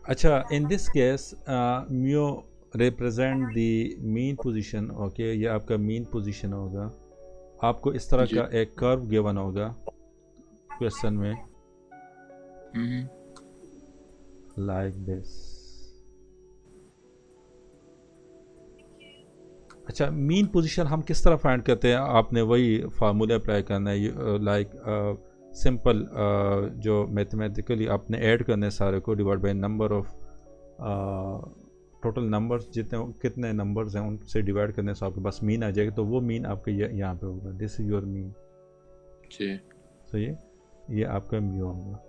अच्छा, इन this case mu represent the mean position. Okay, ये आपका मीन पोजीशन होगा। आपको इस तरह जी। का एक कर्व गिवन होगा क्वेश्चन में, हम्म। Like this. अच्छा, मीन पोजीशन हम किस तरह फाइंड करते हैं? आपने वही फार्मूला अप्लाई करना है, लाइक सिंपल, जो मैथमेटिकली आपने ऐड करने हैं सारे को, divide by number of total numbers, जितने कितने नंबर्स हैं उनसे डिवाइड करने से आपके पास मीन आ जाएगा। तो वो मीन आपके यहाँ पे होगा, दिस इज योर मीन। जी। तो ये आपका म्यू होगा।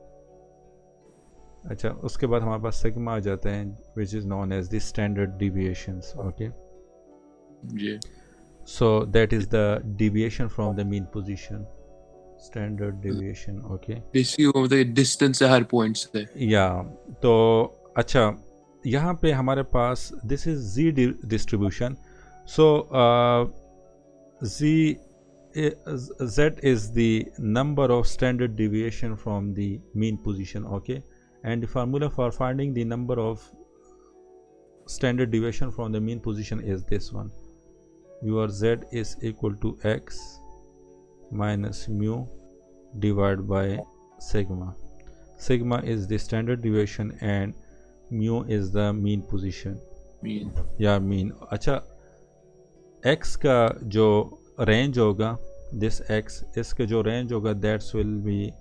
अच्छा, उसके बाद हमारे पास सिग्मा आ जाते हैं, which is known as the standard deviations. Okay, जी। so that is the deviation from the mean position, standard deviation. Okay, basically वो मतलब डिस्टेंस है हर पॉइंट से। या तो अच्छा, यहाँ पे हमारे पास this is z distribution. So z z is the number of standard deviation from the mean position. Okay, and the formula for finding the number of standard deviation from the mean position is this one. Your z is equal to x minus mu divided by sigma. Sigma is the standard deviation and mu is the mean position mean. या mean. अच्छा, x का जो range होगा, this x, इसका जो range होगा, that's will B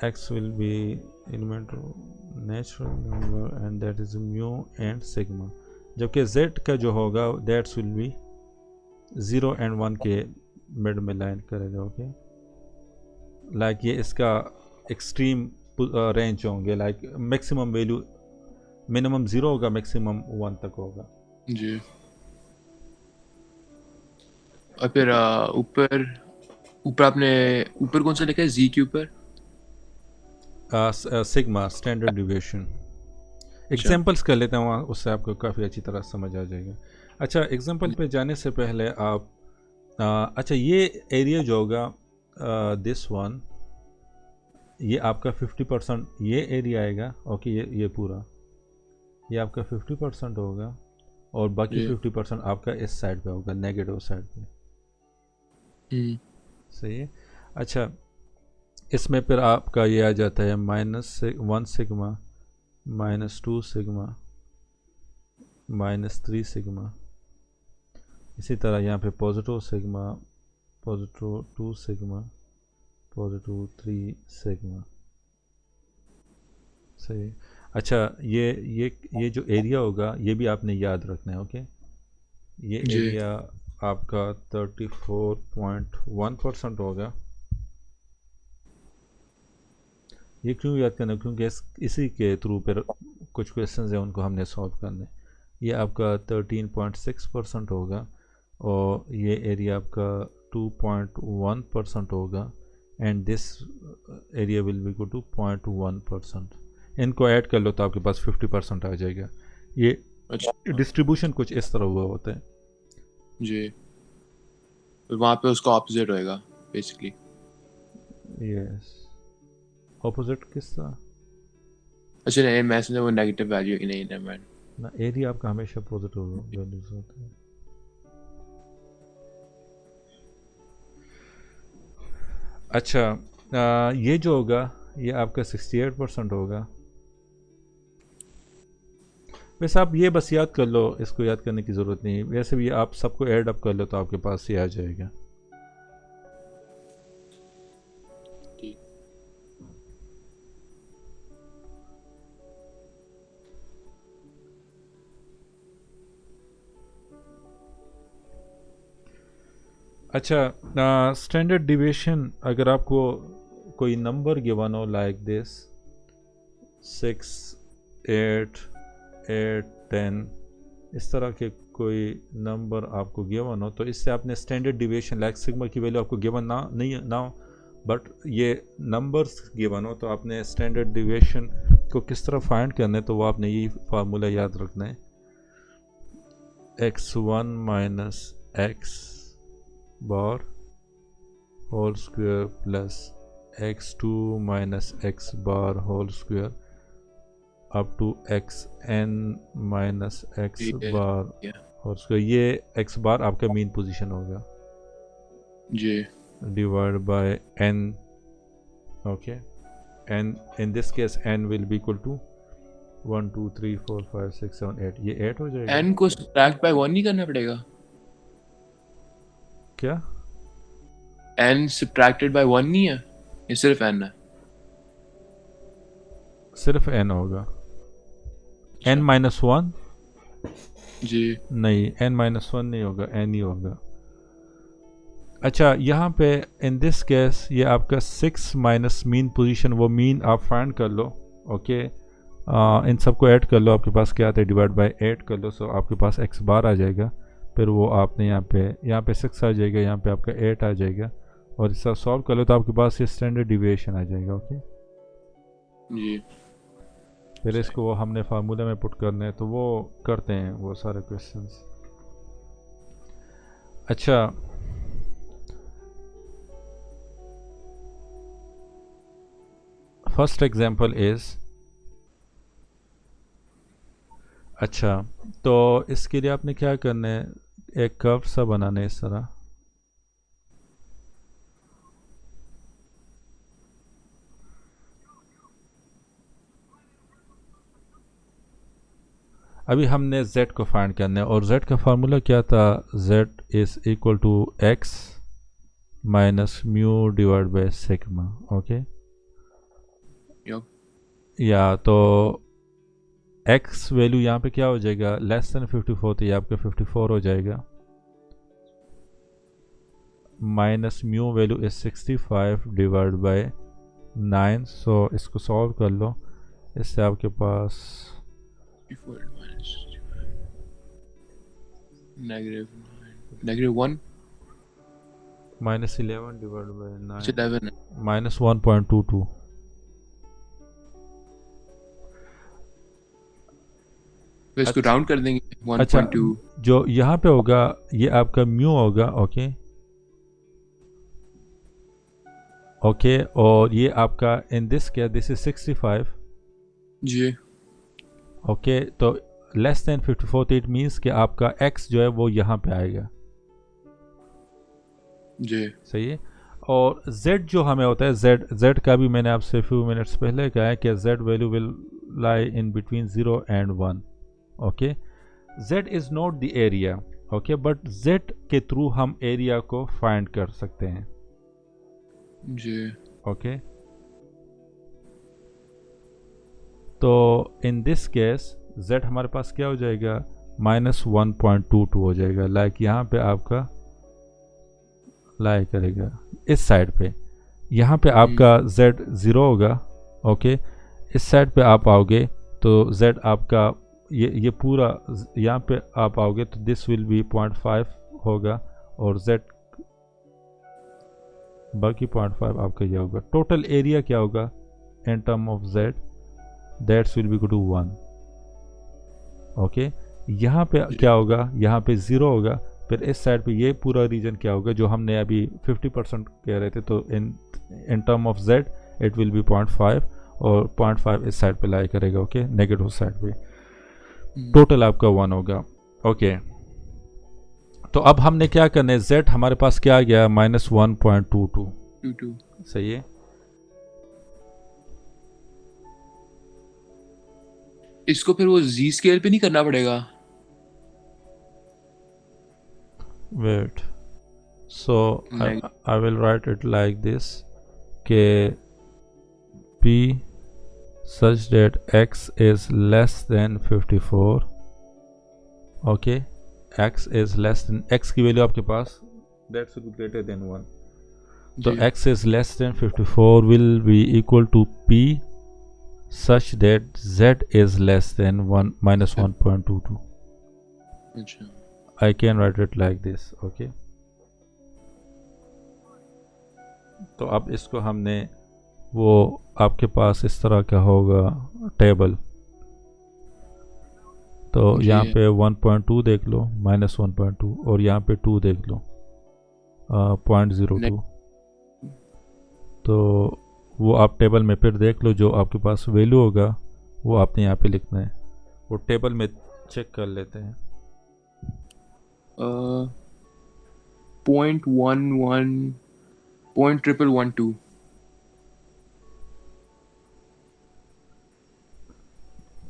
x will be element of natural number and that is mu and sigma। जबकि z का जो होगा दैट्स विल बी 0 एंड 1 के मिड में लाइन करेगा। ओके, लाइक ये इसका एक्सट्रीम रेंज होंगे, लाइक मैक्सिमम वैल्यू, मिनिमम 0 होगा, मैक्सिमम 1 तक होगा। जी। और फिर ऊपर ऊपर आपने ऊपर कौन सा लिखा है जी के ऊपर? Sigma standard deviation. अच्छा। एग्जांपल्स कर लेते हैं, वहाँ उससे आपको काफ़ी अच्छी तरह समझ आ जाएगा। अच्छा, एग्जांपल पे जाने से पहले आप अच्छा, ये एरिया जो होगा, दिस वन, ये आपका 50% ये एरिया आएगा। ओके, ये पूरा, ये आपका 50% होगा और बाकी जी। 50% आपका इस साइड पे होगा, नेगेटिव साइड पे। हम्म। सही है। अच्छा, इसमें फिर आपका ये आ जाता है -1 सिग्मा, -2 सिग्मा, -3 सिग्मा। इसी तरह यहाँ पे पॉजिटिव सिग्मा, +2 सिग्मा, +3 सिग्मा। सही। अच्छा, ये जो एरिया होगा ये भी आपने याद रखना है। ओके, ये जी। एरिया आपका 34.1% होगा। ये क्यों याद करना? क्योंकि इसी के थ्रू पर कुछ क्वेश्चंस हैं उनको हमने सॉल्व करने। ये आपका 13.6% होगा और ये एरिया आपका 2.1% होगा and this area will be equal to 0.1%। इनको ऐड कर लो तो आपके पास 50% आ जाएगा। ये अच्छा। डिस्ट्रीब्यूशन कुछ इस तरह हुआ होता है। जी। फिर वहाँ पे उसका ऑपोजिट होएगा बेसिकली। यस, ऑपोजिट किस तरह? अच्छा नहीं, मैं समझा वो नेगेटिव वैल्यू की नहीं, नेवर माइंड। ना, एरिया आपका हमेशा पॉजिटिव वैल्यूज होता है। अच्छा, ये जो होगा ये आपका 68% होगा। वैसे आप ये बस याद कर लो, इसको याद करने की ज़रूरत नहीं है। वैसे भी आप सबको ऐड अप कर लो तो आपके पास ये आ जाएगा। ठीक। अच्छा, स्टैंडर्ड डिविएशन अगर आपको कोई नंबर गिवन हो, लाइक दिस 6, 8, 8, 10, इस तरह के कोई नंबर आपको गिवन हो, तो इससे आपने स्टैंडर्ड डिविएशन, लाइक सिग्मा की वैल्यू आपको गिवन ना हो, बट ये नंबर्स गिवन हो, तो आपने स्टैंडर्ड डिविएशन को किस तरह फाइंड करना है, तो वो आपने यही फार्मूला याद रखना है, x1 minus x bar whole square plus x2 minus x bar whole square up to xn minus x bar whole square. ये x bar आपका मीन पोजीशन होगा जी divided by n. okay, and in this case n will be equal to 1 2 3 4 5 6 7 8. ये 8 हो जाएगा. n को subtract by 1 नहीं करना पड़ेगा? क्या n subtracted by 1 नहीं है, ये सिर्फ n है? सिर्फ n होगा. n minus 1 जी नहीं, n minus 1 नहीं होगा, n ही होगा. अच्छा, यहाँ पे इन दिस केस ये आपका 6 माइनस मीन पोजीशन, वो मीन आप फाइंड कर लो. ओके, इन सबको ऐड कर लो, आपके पास क्या आता है डिवाइड बाय 8 कर लो, सो आपके पास x बार आ जाएगा. फिर वो आपने यहाँ पे 6 आ जाएगा, यहाँ पे आपका 8 आ जाएगा, और इसका सॉल्व कर लो तो आपके पास ये स्टैंडर्ड डिविएशन आ जाएगा. ओके जी. फिर इसको वो हमने फार्मूला में पुट करना है, तो वो करते हैं वो सारे क्वेश्चंस. अच्छा, फर्स्ट एग्जांपल इज, अच्छा तो इसके लिए आपने क्या करना है, एक कर्व सा बनाना है इस तरह. अभी हमने z को फाइंड करना है, और z का फार्मूला क्या था, z is equal to x minus mu divide by sigma. Okay, या तो x वैल्यू यहाँ पे क्या हो जाएगा, लेस देन 54, तो ये आपका 54 हो जाएगा, minus mu value is 65 divide by 9. सो इसको सॉल्व कर लो, इससे आपके पास -1 माइनस 11 डिवाइड बाय 9 11 माइनस 1.22. तो इसको राउंड कर देंगे 1.2. अच्छा, जो यहाँ पे होगा ये आपका म्यू होगा. ओके ओके, और ये आपका in this case this is 65. जी ओके, तो लेस देन 54, तो इट मीन्स कि आपका x जो है वो यहाँ पे आएगा. जी सही है. और z जो हमें होता है, z का भी मैंने आपसे फ्यू मिनट्स पहले कहा है कि z value will lie in between 0 and 1. Okay, z is not the area. Okay, but z के थ्रू हम एरिया को फाइंड कर सकते हैं. जी ओके, तो इन दिस केस z हमारे पास क्या हो जाएगा, माइनस 1.22 हो जाएगा. लाइक यहाँ पे आपका लाई करेगा इस साइड पे, यहाँ पे आपका z 0 होगा. ओके, इस साइड पे आप आओगे तो z आपका ये पूरा यहाँ पे आप आओगे तो दिस विल बी 0.5 होगा, और z बाकी 0.5 आपका ये होगा. टोटल एरिया क्या होगा in term of z, that's will be equal to 1. Okay, यहाँ पे क्या होगा, यहाँ पे 0 होगा. फिर इस साइड पे ये पूरा रीजन क्या होगा, जो हमने अभी 50% कह रहे थे, तो इन term of z it will be 0.5, और 0.5 इस साइड पे लाई करेगा. ओके, नेगेटिव साइड पे. टोटल आपका 1 होगा. ओके, तो अब हमने क्या करना है, z हमारे पास क्या आ गया, माइनस 1.22. सही है. इसको फिर वो z स्केल पे नहीं करना पड़ेगा? Wait, so I will write it like this, कि p such that x is less than 54. okay, x is less than, x की वैल्यू आपके पास that should be greater than 1. तो x is less than 54 will be equal to p such that z is less than 1 minus 1.22. अच्छा, I can write it like this. okay, तो अब इसको हमने, वो आपके पास इस तरह का होगा टेबल, तो यहाँ पे 1.2 देख लो, माइनस 1.2, और यहाँ पे 2 देख लो, 0.02. तो वो आप टेबल में फिर देख लो, जो आपके पास वैल्यू होगा वो आपने यहाँ पे लिखना है। वो टेबल में चेक कर लेते हैं। 0.11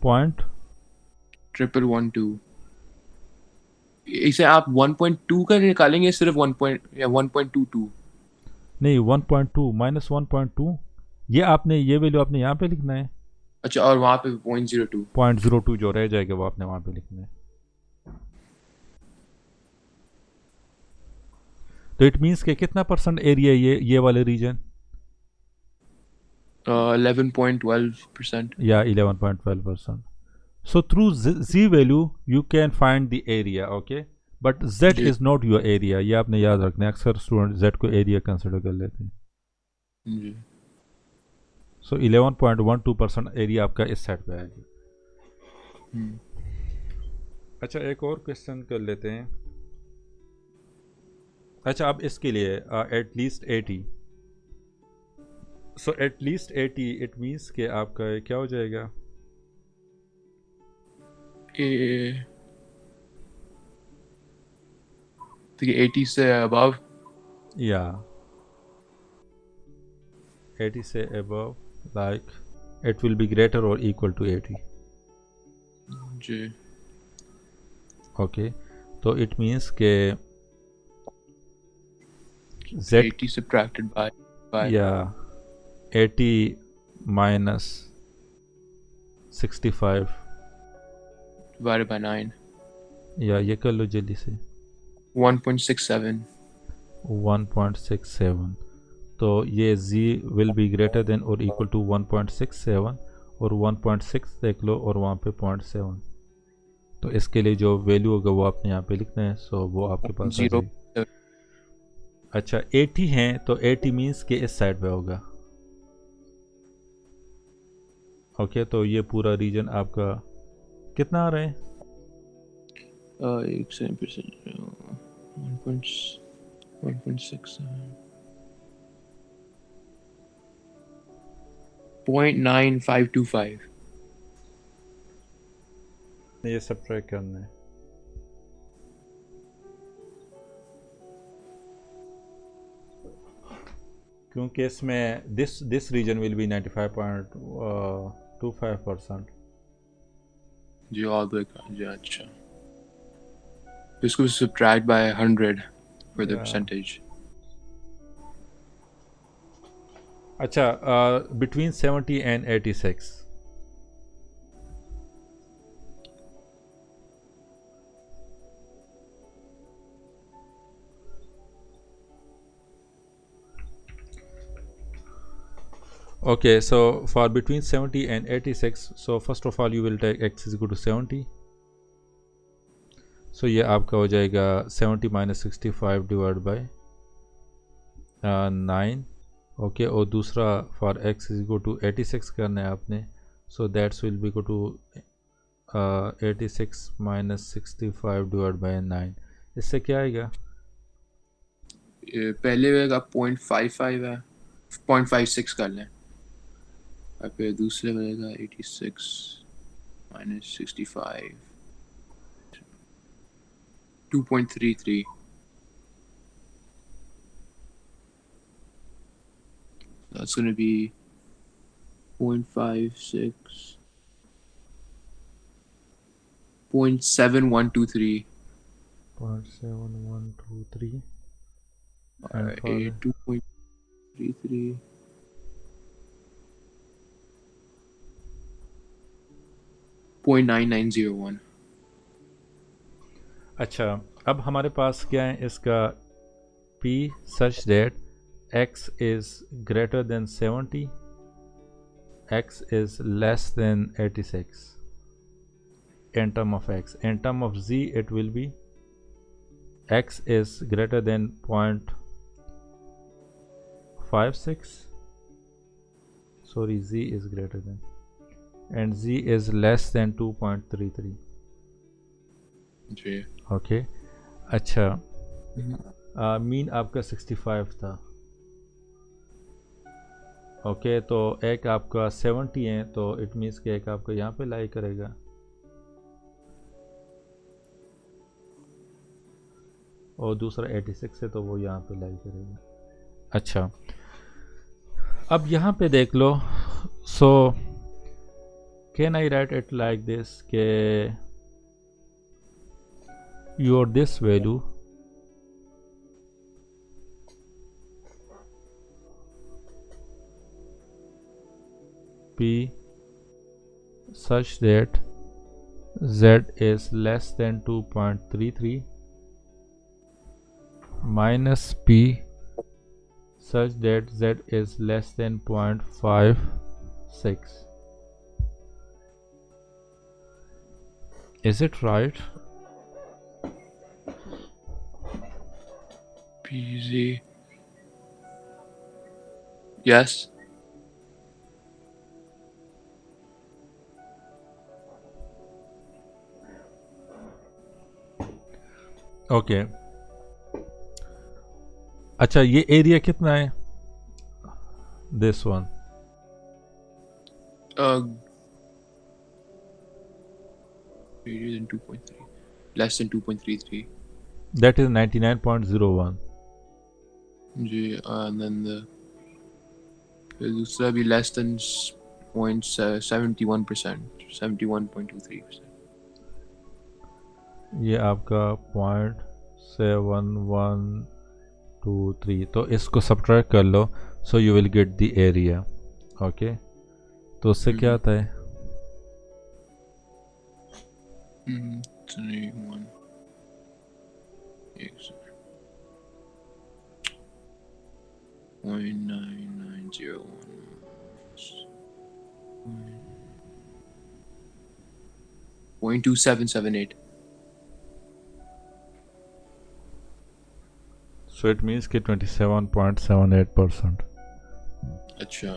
पॉइंट 1112 इसे आप 1.2 का निकालेंगे, सिर्फ 1 पॉइंट या 1.22? नहीं, 1.2 माइनस 1.2, ये आपने ये वैल्यू आपने यहाँ पे लिखना है। अच्छा, और वहाँ पे 0.02। 0.02 जो रह जाएगा वो आपने वहाँ पे लिखना है। तो इट मीन्स के कितना परसेंट एरिया ये वाले रीजन? 11.12%। या 11.12%। So through z value you can find the area, okay, but z ji is not your area। ये आपने याद रखना है, अक्सर स्टूडेंट z को एरिया कंसिडर कर लेते हैं। जी। सो 11.12% एरिया आपका इस साइड पे आएगा। अच्छा, एक और क्वेश्चन कर लेते हैं। अच्छा, अब इसके लिए at least 80। So at least 80 it means कि आपका क्या हो जाएगा? देखिए 80 से अबव। या 80 से above, like it will be greater or equal to 80। जी। ओके, तो इट मीन्स के z 80 subtracted by या 80 माइनस 65 divided by 9, या ये कर लो जल्दी से 1.67। 1.67। तो ये z will be greater than और इक्वल टू 1.67, और 1.6 देख लो और वहाँ पे 0.7। तो इसके लिए जो वैल्यू होगा वो आपने यहाँ पे लिखना है। सो वो आपके पास आ 0। जाएगी। अच्छा, 80 हैं तो 80 मीन्स के इस साइड पे होगा। ओके, तो ये पूरा रीजन आपका कितना आ रहा है? 1.67, 0.9525। ये सब ट्रैक करना है। क्योंकि इसमें दिस रीजन विल बी 95.25%। जी ऑल द जी। अच्छा, इसको subtract by 100 for the percentage। अच्छा, between 70 and 86। Okay, so for between 70 and 86, so first of all you will take x is equal to 70। so ये आपका हो जाएगा 70 minus 65 divided by 9। ओके, और दूसरा for x is equal to 86 करना है आपने। so that will be equal to 86 minus 65 divided by 9। इससे क्या आएगा? ये पहले का 0.55 है, 0.56 कर लें, और फिर दूसरे वाले का 86 minus 65, 2.33। That's going to be 0.56, 0.7123, 0.7123 और and for 2.33, 0.9901। अच्छा, अब हमारे पास क्या है इसका p such that x is greater than 70, x is less than 86 in term of x। in term of z it will be x is greater than 0.56, sorry, z is greater than, and z is less than 2.33। जी। Okay, अच्छा, mean आपका 65 था। Okay तो एक आपका 70 है, तो it means कि एक आपका यहाँ पे लाई करेगा, और दूसरा 86 है तो वो यहाँ पे लाई करेगा। अच्छा, अब यहाँ पे देख लो। So can I write it like this के your this value P such that Z is less than 2.33 minus P such that Z is less than 0.56. Is it right? PZ. Yes. Okay अच्छा, ये एरिया कितना है? This one Greater than 2.3. Less than 2.33. That is 99.01. जी, and then the दूसरा भी less than 0.71%, 71.23%. ये आपका 0.7123, तो इसको सब्ट्रैक्ट कर लो, so you will get the area. Okay, तो उससे क्या आता है? 3, 1, 0.9901, 0.2778. सो इट मीन्स कि 27.78%, अच्छा,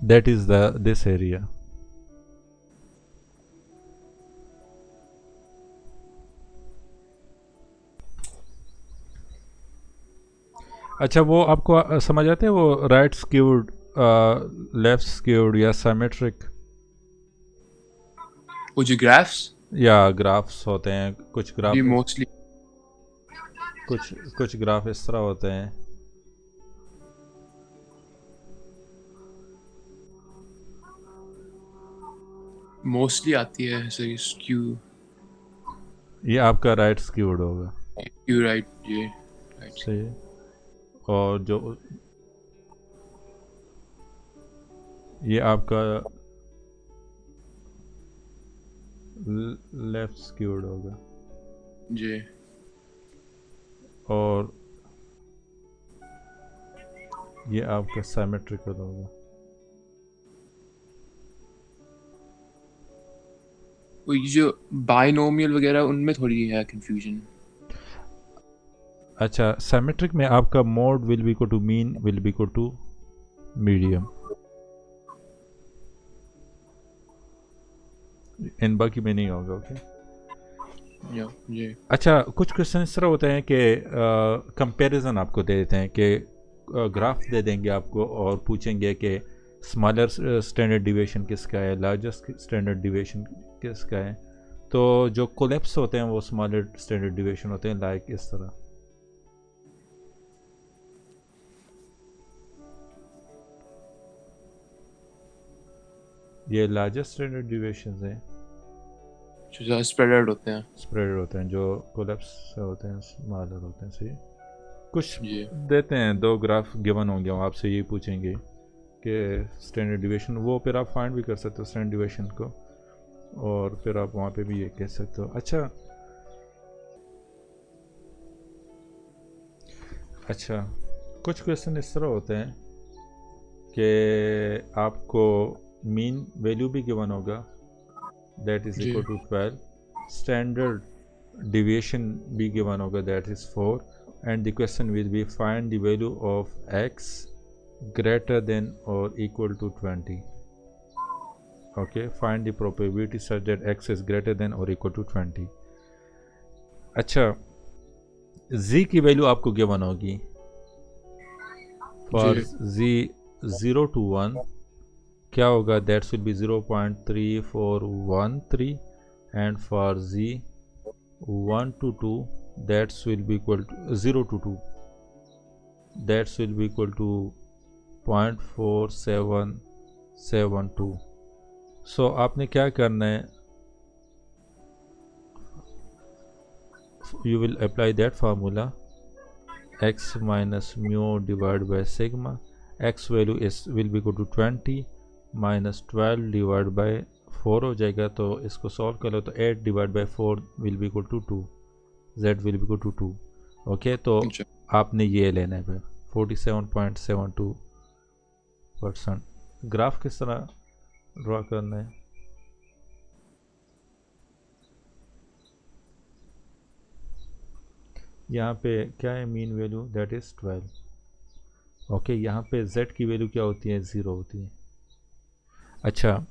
that is the this area. अच्छा, वो आपको समझ आते हैं वो राइट स्क्यूड, लेफ्ट स्क्यूड या सिमेट्रिक, वो जो ग्राफ्स या ग्राफ्स होते हैं? कुछ ग्राफ ये मोस्टली कुछ ग्राफ इस तरह होते हैं। आती है ऐसे स्क्यू ये आपका राइट स्क्यूड होगा, स्क्यू राइट, ये राइट। सही है। और जो ये आपका लेफ्ट स्क्यूड होगा, जी, और ये आपका सिमेट्रिकल होगा। वो ये जो बाइनोमियल वगैरह उनमें थोड़ी है कंफ्यूजन। अच्छा, सिमेट्रिक में आपका mode will be equal to mean will be equal to medium, इन बाकी में नहीं होगा। ओके जी, अच्छा, कुछ क्वेश्चन इस तरह होते हैं कि कंपैरिजन आपको दे देते हैं कि ग्राफ दे देंगे आपको और पूछेंगे कि स्मॉलर स्टैंडर्ड डिविएशन किसका है, लार्जेस्ट स्टैंडर्ड डिविएशन किसका है। तो जो कोलैप्स होते हैं वो स्मॉलर स्टैंडर्ड डिविएशन होते हैं, लाइक इस तरह। ये लार्जेस्ट स्टैंडर्ड डिविएशंस हैं, जो स्प्रेड होते हैं, जो कोलैप्स होते हैं स्मॉलर होते हैं। सही, कुछ जी, देते हैं, दो ग्राफ गिवन होंगे, वो आपसे ये पूछेंगे कि स्टैंडर्ड डिविएशन, वो फिर आप फाइंड भी कर सकते हो स्टैंडर्ड डिविएशन को, और फिर आप वहाँ पे भी ये कह सकते हो। अच्छा, कुछ क्वेश्चन इस तरह होते हैं कि आपको मीन वैल्यू भी गिवन होगा, that is equal to 12, standard deviation भी गिवन होगा, that is 4, and the question will be find the value of x greater than or equal to 20. Okay, find the probability such that x is greater than or equal to 20. अच्छा, z की value आपको given होगी, for z 0 to 1 क्या होगा, that's will be 0.3413, and for z 1 to 2 that's will be equal to 0 to 2 that's will be equal to 0.4772. So आपने क्या करना है, you will apply that formula x minus mu divided by sigma. X value is will be equal to 20 minus 12 divided by 4 हो जाएगा, तो इसको solve कर लो तो 8 divided by 4 will be equal to 2, z will be equal to 2. Okay, तो आपने ये लेना है फिर 47.72%. ग्राफ किस तरह ड्रा करना है, यहाँ पे क्या है mean value, that is 12. Okay, यहाँ पे z की वैल्यू क्या होती है, 0 होती है. अच्छा,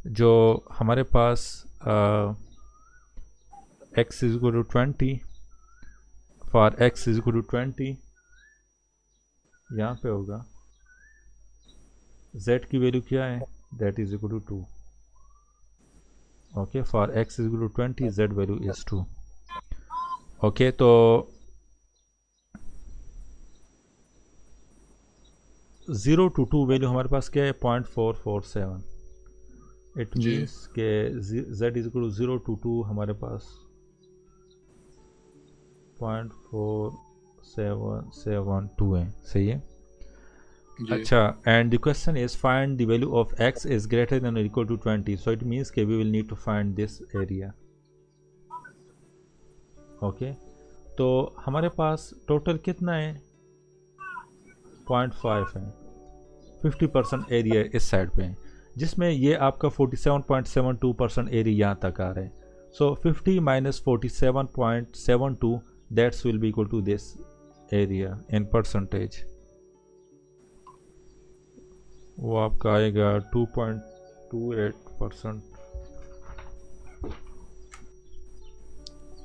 जो हमारे पास x is equal to 20, for x is equal to 20 यहाँ पे होगा, z की वैल्यू क्या है, that is equal to 2. Okay, for x is equal to 20 z value is 2. Okay, तो 0 to 2 वैल्यू हमारे पास क्या है, 0.447. इट मीन्स के z is equal to 0 to 2 हमारे पास 0.4772 है. सही है. अच्छा, and the question is find the value of x is greater than और equal to 20. So it means के we will need to find this area. Okay, तो हमारे पास टोटल कितना है, 0.5 है. 50% एरिया इस साइड पे है, जिसमें ये आपका 47.72% एरिया यहाँ तक आ रहा है. So 50 minus 47.72 that's will be equal to this area in percentage. वो आपका आएगा 2.28%.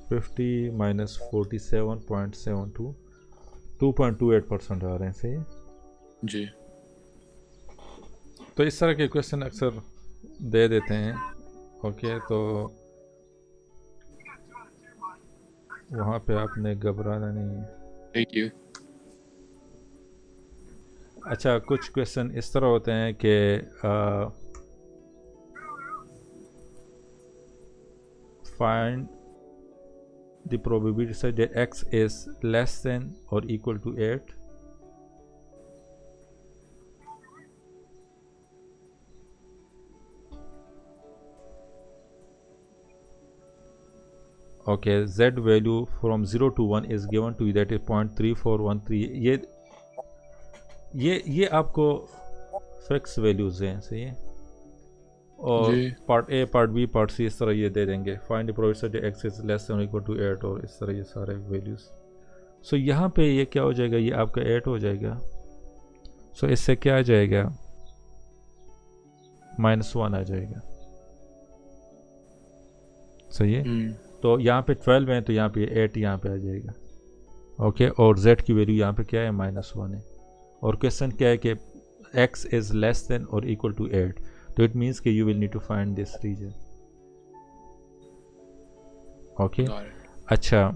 50 माइनस 47.72 2.28% आ रहे हैं. सही जी. तो इस तरह के क्वेश्चन अक्सर दे देते हैं. ओके, तो वहाँ पे आपने घबराना नहीं है. Thank you. अच्छा, कुछ क्वेश्चन इस तरह होते हैं कि find the probability that x is less than or equal to 8. Okay, z value from 0 to 1 is given to you, that is 0.3413. ये आपको फिक्स वैल्यूज हैं. सही है. और part A, part B, part C इस तरह ये दे देंगे. Find the probability X is less than equal to 8 और इस तरह ये सारे वैल्यूज. सो यहाँ पे ये क्या हो जाएगा, ये आपका 8 हो जाएगा. सो इससे क्या आ जाएगा, -1 आ जाएगा. सही है. तो यहाँ पे 12 है, तो यहाँ पे 8 यहाँ पे आ जाएगा. ओके, और z की वैल्यू यहाँ पे क्या है, -1 है. और क्वेश्चन क्या है कि x इज लेस देन और इक्वल टू 8. तो इट मीन्स कि you will need to find this region. Okay, अच्छा,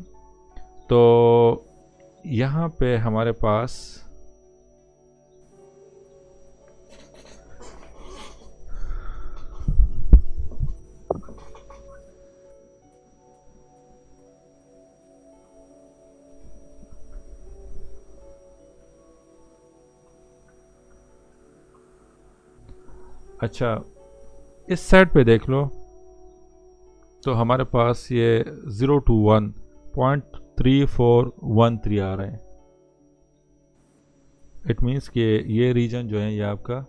तो यहाँ पे हमारे पास अच्छा इस साइड पे देख लो, तो हमारे पास ये 0 to 1 0.3413 आ रहा है. इट मीन्स कि ये रीजन जो है ये आपका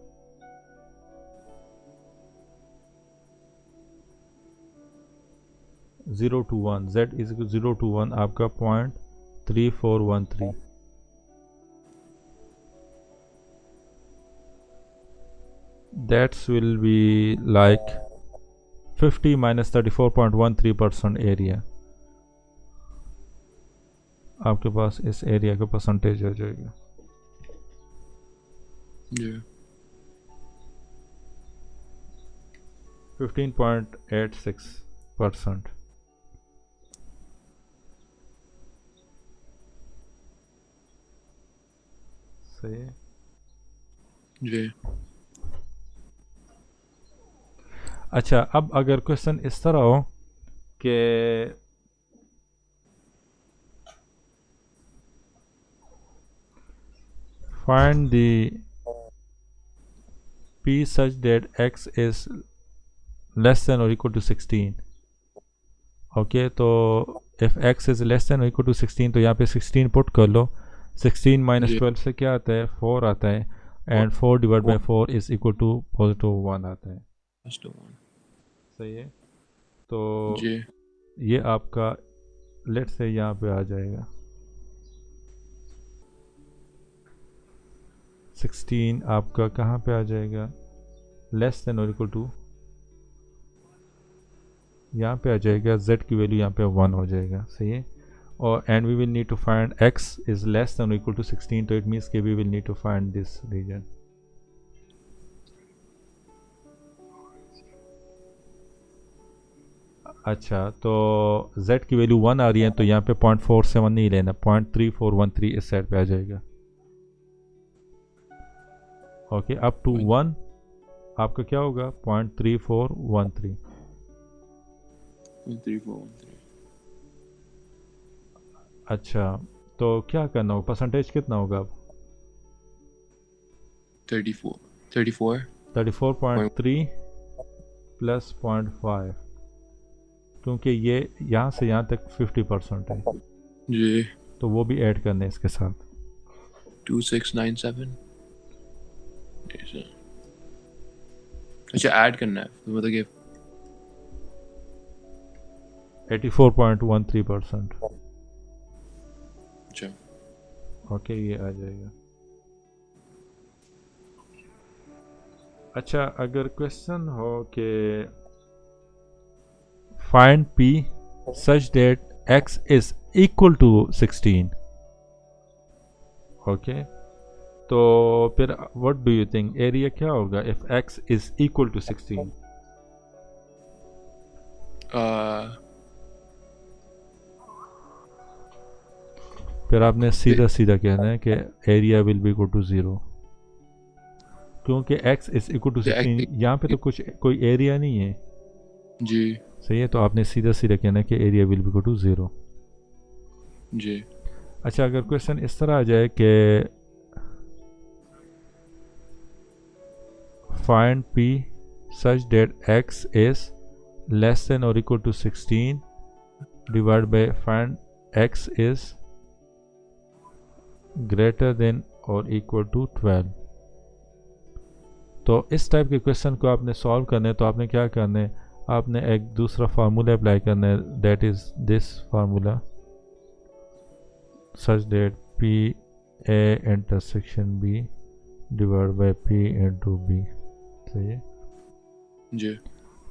0 to 1, z इज 0 to 1 आपका 0.3413. that will be like 50 minus 34.13% area. आपके पास इस एरिया का परसेंटेज हो जाएगा. 15.86%. सही है जी अच्छा अब अगर क्वेश्चन इस तरह हो कि find the p such that x is less than or equal to 16 okay तो if x is less than or equal to 16 तो यहाँ पे 16 पुट कर लो 16 माइनस जी 12 से क्या आता है 4 आता है and 4 divide by 4 is equal to positive 1 आता है फर्स्ट वन सही है तो जी ये आपका लेट से यहाँ पे आ जाएगा 16 आपका कहाँ पे आ जाएगा लेस देन और इक्वल टू यहाँ पे आ जाएगा z की वैल्यू यहाँ पे 1 हो जाएगा सही है और and we will need to find x is less than और इक्वल टू 16 तो इट मीन्स के we will need to find this region अच्छा तो z की वैल्यू 1 आ रही है तो यहाँ पे 0.47 नहीं लेना 0.3413 इस साइड पे आ जाएगा ओके अप टू 1 आपका क्या होगा 0.3413 3413 अच्छा तो क्या करना होगा परसेंटेज कितना होगा अब 34.3 प्लस 0.5 क्योंकि ये यहाँ से यहाँ तक 50% है जी तो वो भी ऐड करने इसके साथ 2697 अच्छा ऐड करना है तो मतलब कि 84.13% अच्छा ओके ये आ जाएगा अच्छा अगर क्वेश्चन हो कि find p such that x is equal to 16 okay तो फिर what do you think area क्या होगा if x is equal to 16 फिर आपने सीधा सीधा कहना है कि area will be equal to 0 क्योंकि x इज इक्वल टू 16 यहाँ पे तो कुछ कोई एरिया नहीं है जी सही है तो आपने सीधा सीधा कहना है कि area will be equal to 0 जी अच्छा अगर क्वेश्चन इस तरह आ जाए कि find p such that x is less than or equal to 16 divided by find x is greater than or equal to 12 तो इस टाइप के क्वेश्चन को आपने सॉल्व करना है तो आपने क्या करना है आपने एक दूसरा फार्मूला अप्लाई करना है that is this formula such that p a intersection b divide by p into b सही है जी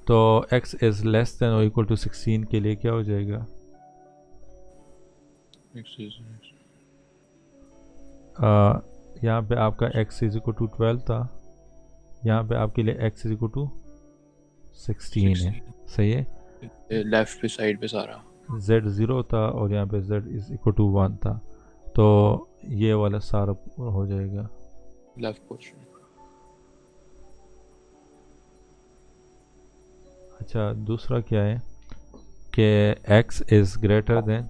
तो x इज लेस देन और इक्वल टू 16 के लिए क्या हो जाएगा यहाँ पे आपका x इज इक्वल टू 12 था यहाँ पे आपके लिए x इज इक्वल टू 16 है सही है लेफ्ट पे साइड पे सारा z 0 था और यहाँ पे z इज इक्वल टू 1 था तो ये वाला सारा हो जाएगा लेफ्ट पोर्शन अच्छा दूसरा क्या है कि x is greater than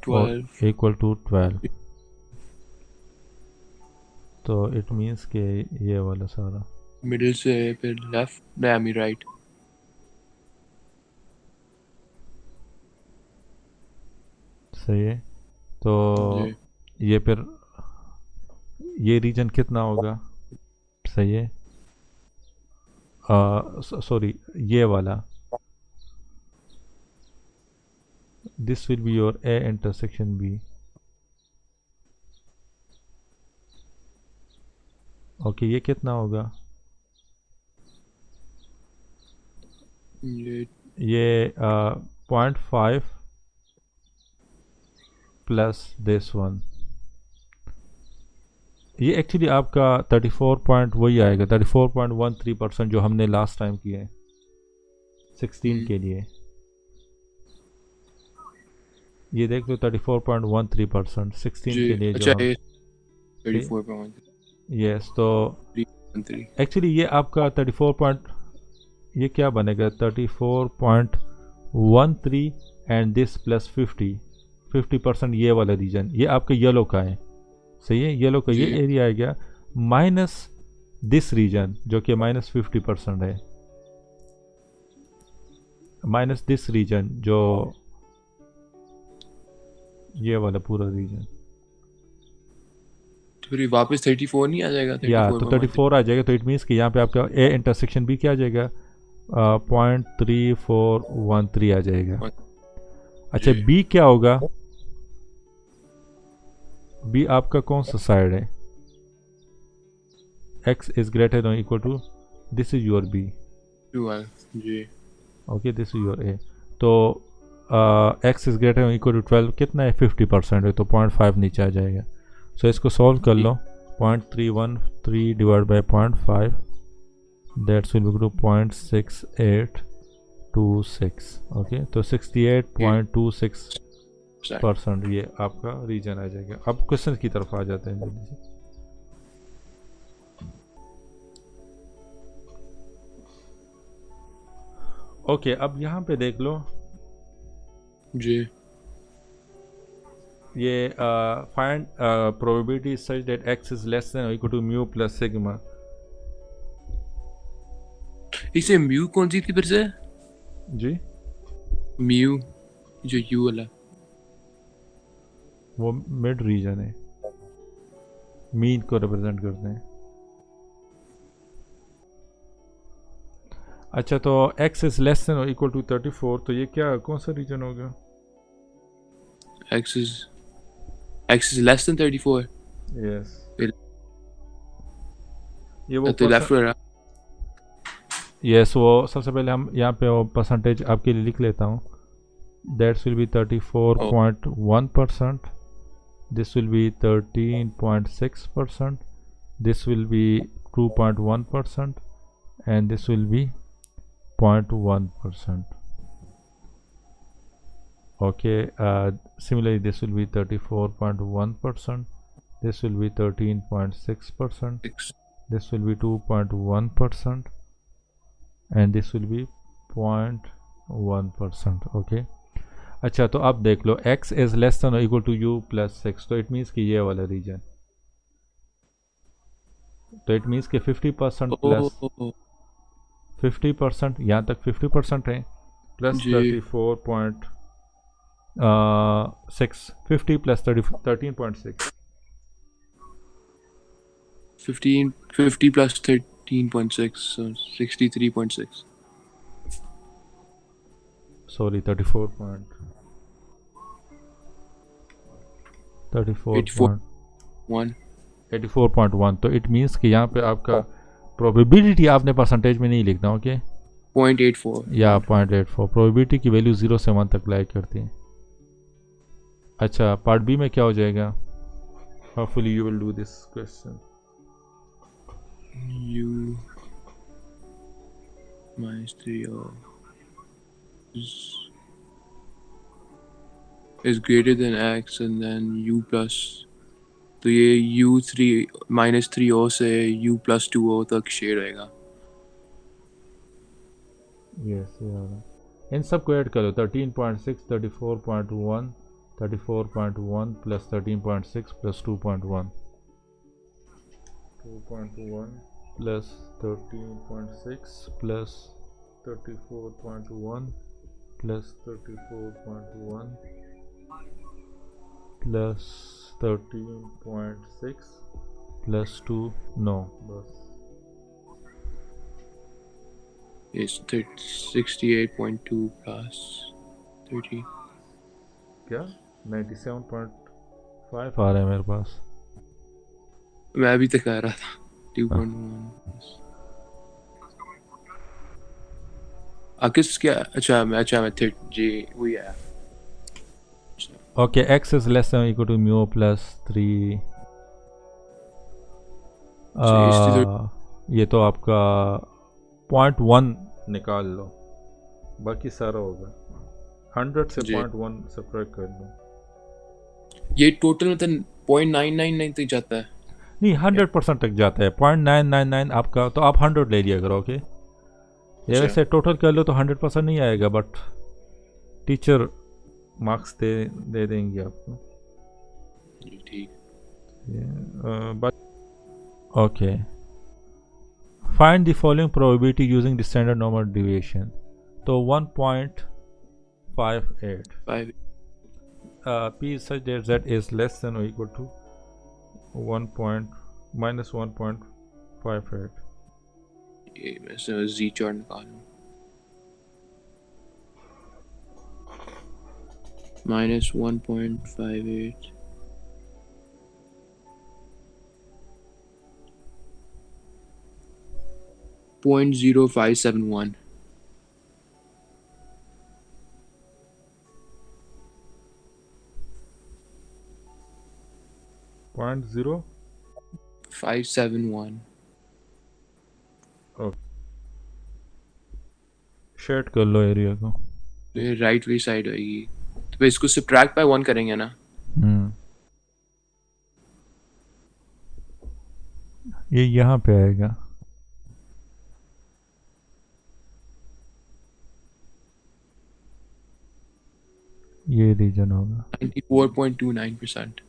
12 equal to 12 तो इट मीन्स कि ये वाला सारा मिडिल से फिर लेफ्ट नहीं राइट सही है तो जी ये फिर ये रीजन कितना होगा सही है सॉरी ये वाला this will be your a intersection b okay ये कितना होगा ये 0.5 प्लस दिस वन ये एक्चुअली आपका 34 पॉइंट वही आएगा 34.13% जो हमने लास्ट टाइम किए हैं 16 के लिए ये देख लो 34.13%, 16 जी के लिए जो अच्छा हम ये 34.13 यस तो एक्चुअली ये आपका 34 ये क्या बनेगा 34.13 एंड दिस प्लस 50% ये वाला रीजन ये आपका येलो का है, सही है, येलो का ये जी एरिया आ गया माइनस दिस रीजन जो कि माइनस 50% है, माइनस दिस रीजन जो ये वाला पूरा रीजन तो फिर वापस 34 नहीं आ जाएगा या तो 34.13 34 आ जाएगा, तो इट मीन्स कि यहाँ पे आपका ए इंटरसेक्शन बी क्या आ जाएगा 0.3413 आ जाएगा। अच्छा जी बी क्या होगा, बी आपका कौन सा साइड है, x is greater than equal to this is your B, 12 जी okay this is your A, तो x is greater than equal to 12 कितना है 50% है, तो 0.5 नीचे आ जाएगा। सो इसको सॉल्व कर लो 0.313 divide by 0.5 that's will equal to 0.6826, okay तो 68.26% ये आपका रीजन आ जाएगा। अब क्वेश्चन की तरफ आ जाते हैं जल्दी से। ओके अब यहाँ पे देख लो जी ये find probability such that x is less than और equal to mu plus sigma. इसे म्यू कौन सी थी फिर से जी म्यू जो यू वाला वो मिड रीजन है, मीन को रिप्रेजेंट करते हैं। अच्छा तो x इज लेस देन और इक्वल टू 34, तो ये क्या कौन सा रीजन होगा, x is less than 34 yes फिर ये वो तो लेफ्ट रहा यस वो सबसे पहले हम यहाँ पे वो परसेंटेज आपके लिए लिख लेता हूँ, that's will B 34.1%, this will be 13.6%, this will be 2.1%, and this will be 0.1%. Okay, similarly this will be 34.1%, this will be 13.6%, this will be 2.1%, and this will be 0.1%. Okay, अच्छा तो अब देख लो x इज लेस देन और equal to u plus 6, तो it means कि ये वाला reason, तो इट मीन्स कि 50% प्लस 50% यहाँ तक 50% है प्लस जी 34.6 50 प्लस 13.6 50 plus 13.6 so 63.6 सॉरी 34 84.1 84.1, तो इट मीन्स कि यहाँ पे आपका प्रोबेबिलिटी आपने परसेंटेज में नहीं लिखना, ओके 0.84 या 0.84, प्रोबेबिलिटी की वैल्यू 0 से 1 तक लाई करती है। अच्छा पार्ट बी में क्या हो जाएगा, hopefully you will do this question, u minus 3 is greater than x and then u plus तो ये u3 minus 3o से u plus 2o तक शेयर रहेगा यस ये वाला इन सब को ऐड करो 13.6 34.1 34.1 plus 13.6 plus 2.1 plus 13.6 plus 34.1 plus 34.1 plus 13.6 plus 2 नो बस is 68.2 plus 30 क्या 97.5 आ रहा है मेरे पास, मैं अभी तक आ रहा था 2.1 किस क्या अच्छा मैं जी वही आया okay x is less than or equal to mu plus 3 ये तो आपका 0.1 निकाल लो, बाकी सारा होगा 100 से जी 0.1 सब्ट्रैक्ट कर दो। ये टोटल मतलब 0.999 तक जाता है नहीं क्या? 100% तक जाता है 0.999 आपका, तो आप 100 ले लिया करो। ओके ये अच्छा वैसे टोटल कर लो तो 100% नहीं आएगा, बट टीचर मार्क्स दे देंगे आपको। जी ठीक। But okay find the following probability using the standard normal deviation. तो 1.58 5 p is such that z is less than or equal to 1 point minus 1.58। ये मैं से जी चार्ट निकालूं -1.58 0.0571 0.0 571 शेड कर लो एरिया को। तो ये राइट वाली साइड होगी तो फिर इसको सब्ट्रैक्ट बाय 1 करेंगे ना। हम्म ये यहाँ पे आएगा। ये रीजन होगा। 94.29%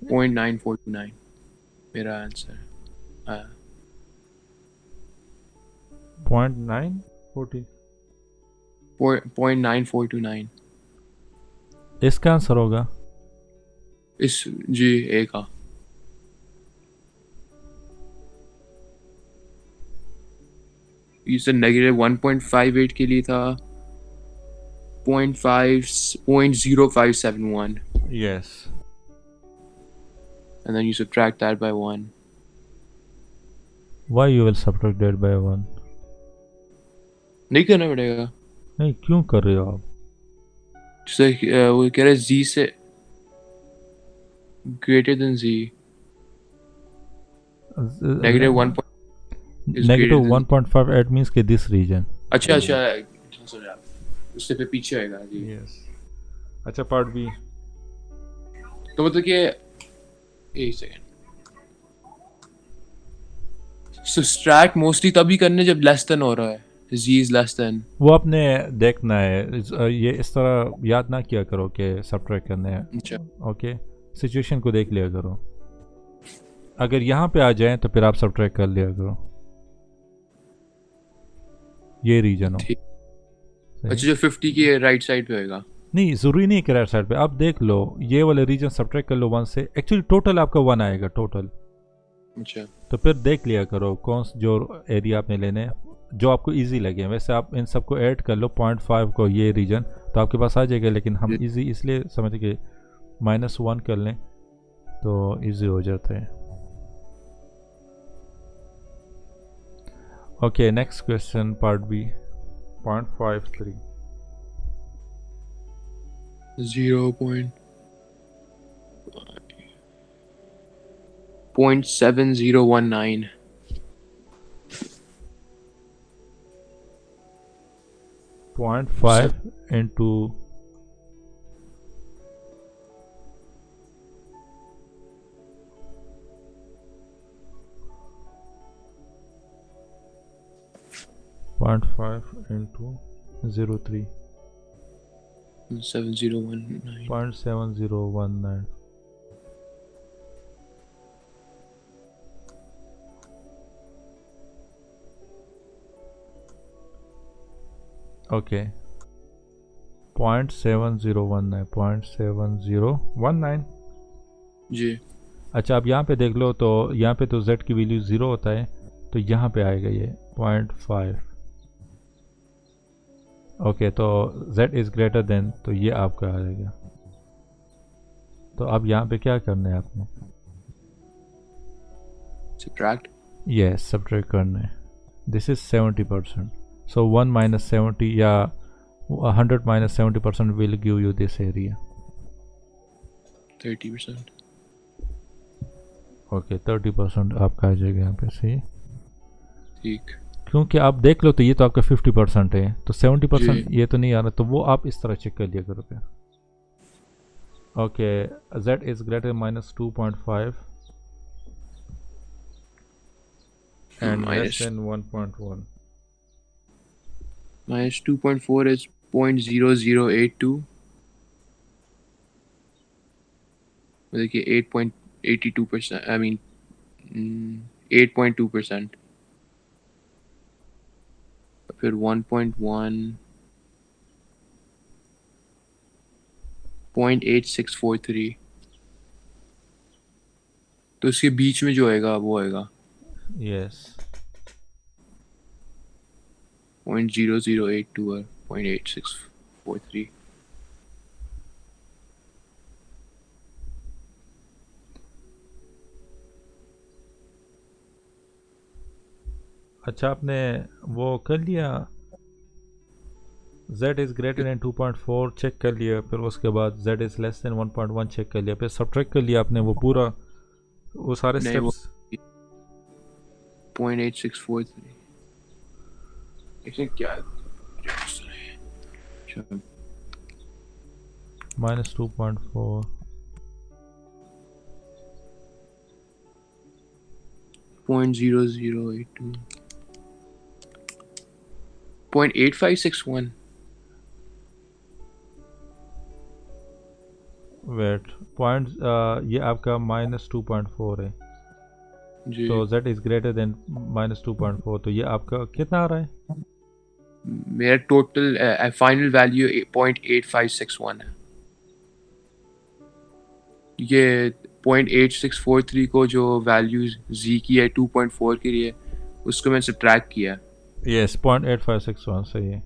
0.9429 मेरा आंसर। हाँ 0.940 0.9429 इसका आंसर होगा। इस जी ए का। इसे -1.58 के लिए था 0.0571 yes and then you subtract that by 1। Why you will subtract that bye 1। नहीं करना पड़ेगा नहीं क्यों कर रहे हो आप? जैसे वो कह रहे हैं z से greater than z -1 is greater negative than। 1.58 means के दिस रीजन। अच्छा अच्छा sorry आप उससे पे पीछे आएगा जी। यस अच्छा पार्ट बी। तो मतलब कि एक सेकेंड सब्ट्रैक्ट मोस्टली तभी करने जब लेस देन हो रहा है z is less than। वो आपने देखना है ये इस तरह याद ना किया करो कि सब्ट्रैक्ट करने हैं। अच्छा ओके सिचुएशन को देख लिया करो, अगर यहाँ पे आ जाए तो फिर आप सब्ट्रैक्ट कर लिया करो। ये रीजन हो ठीक। सही? अच्छा जो 50 की राइट साइड पे होएगा। नहीं ज़रूरी नहीं कि राइट साइड पे, आप देख लो ये वाले रीजन सब्ट्रैक्ट कर लो 1 से, एक्चुअली टोटल आपका 1 आएगा टोटल। अच्छा तो फिर देख लिया करो कौन जो एरिया आपने लेने हैं जो आपको इजी लगे। वैसे आप इन सबको ऐड कर लो 0.5 को ये रीजन तो आपके पास आ जाएगा, लेकिन हम इजी इसलिए समझते कि -1 कर लें तो इजी हो जाता है। Okay next question part B 0.53 0.7019 0.5 into 0.5 into 03 7019 0.7019। Okay 0.7019 जी। अच्छा आप यहाँ पे देख लो तो यहाँ पे तो z की वैल्यू 0 होता है तो यहाँ पे आएगा ये 0.5। ओके तो z इज़ ग्रेटर देन तो ये आपका आ जाएगा। तो अब यहाँ पे क्या करना है आपने? सब्ट्रैक्ट यस सब्ट्रैक्ट करना है। दिस इज 70%, सो 1 minus 70 या 100 minus 70% will give you this area। 30%। Okay 30% आपका आ जाएगा यहाँ पे। सही ठीक। क्योंकि आप देख लो तो ये तो आपका 50% है, तो 70% जी ये तो नहीं आ रहा, तो वो आप इस तरह चेक कर लिया करो फिर। Okay, z is greater -2.5 and less minus than 1.1. minus 2.4 is 0.0082. देखिए 8.82%, I mean 8.2%, फिर 1.1 0.8643, तो इसके बीच में जो होएगा वो होएगा Yes. 0.0082 और 0.8643। अच्छा, आपने वो कर लिया, z is greater than 2.4 check कर लिया, फिर उसके बाद z is less than 1.1 check कर लिया, फिर सब्ट्रैक्ट कर लिया आपने वो पूरा, वो सारे नहीं, वो स्टेप्स। 0.8643 इसमें क्या -2.4 0.0082 0.8561। वेट पॉइंट, ये आपका -2.4 है, जी तो z इज़ ग्रेटर देन -2.4, तो ये आपका कितना आ रहा है? मेरा टोटल फाइनल वैल्यू 0.8561 है। ये 0.8643 को जो वैल्यू z की है 2.4 के लिए, उसको मैंने सब्ट्रैक्ट किया। यस, 0.8561 सही है।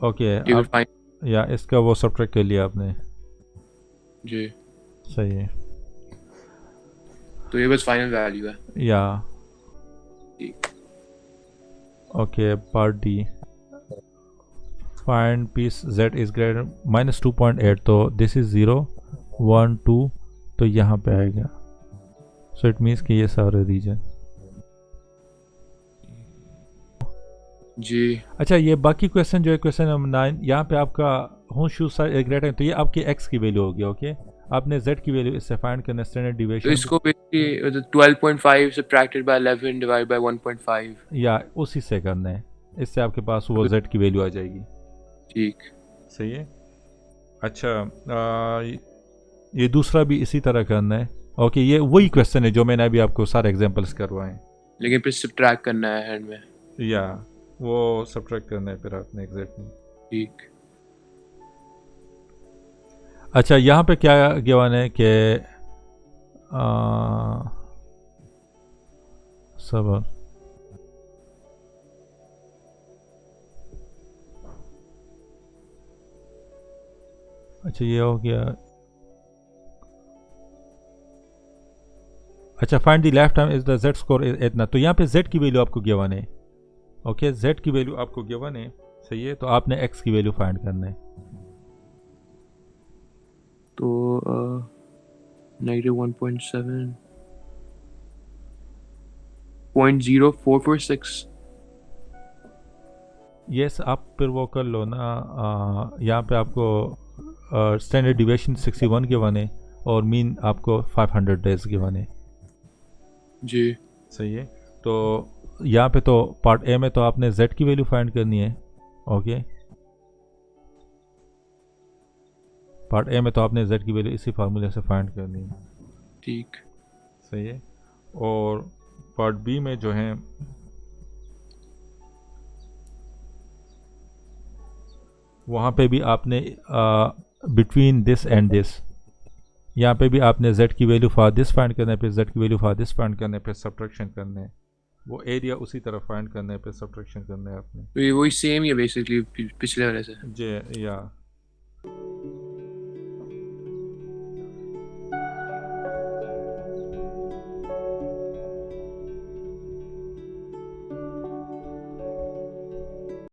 ओके, ये आप फाइन या इसका वो सब्ट्रैक्ट कर लिया आपने, जी, सही है। तो ये बस फाइनल वैल्यू है। या ठीक। Okay, part D, find peace z is greater -2.8, तो दिस इज 0 1 2, तो यहाँ पे आएगा, सो इट मीन्स कि ये सारे रीजन। जी अच्छा, ये बाकी क्वेश्चन जो है क्वेश्चन नंबर 9, यहाँ पे आपका हूँ शू ग्रेटर, तो ये आपकी x की वैल्यू होगी। ओके, आपने z की वैल्यू इससे फाइंड करना, स्टैंडर्ड तो डिविएशन इसको basically 12.5 subtracted by 11 divide by 1.5। या उसी से करना है, इससे आपके पास वो z की वैल्यू आ जाएगी। ठीक। सही है। अच्छा, ये दूसरा भी इसी तरह करना है। ओके, ये वही क्वेश्चन है जो मैंने अभी आपको सारे एग्जांपल्स करवाए हैं, लेकिन फिर सब्ट्रैक्ट करना है एंड में। या वो सब्ट्रैक्ट करना है फिर आपने एग्जैक्टली। ठीक। अच्छा, यहाँ पे क्या गिवन है कि सबर, अच्छा ये हो गया। अच्छा, find the left hand is the z score इतना, तो यहाँ पे z की वैल्यू आपको गिवन है। ओके, z की वैल्यू आपको गिवन है, सही है, तो आपने x की वैल्यू फाइंड करना है। तो -1.7 0.0446। यस, आप फिर वो कर लो ना, यहाँ पे आपको स्टैंडर्ड डिविएशन 61 गिवन है और मीन आपको 500 डेज गिवन है। जी सही है, तो यहाँ पे तो पार्ट ए में तो आपने z की वैल्यू फाइंड करनी है। ओके, पार्ट ए में तो आपने z की वैल्यू इसी फार्मूले से फाइंड करनी है। ठीक। सही है, और पार्ट बी में जो है वहाँ पे भी आपने बिटवीन दिस एंड दिस, यहाँ पे भी आपने z की वैल्यू फॉर दिस फाइंड करना है, फिर z की वैल्यू फॉर दिस फाइंड करना है, फिर सब्ट्रैक्शन करना है, वो एरिया उसी तरह फाइंड करना है, फिर सब्ट्रैक्शन करना है आपने। तो ये वही सेम ही है बेसिकली पिछले वाले से। जे या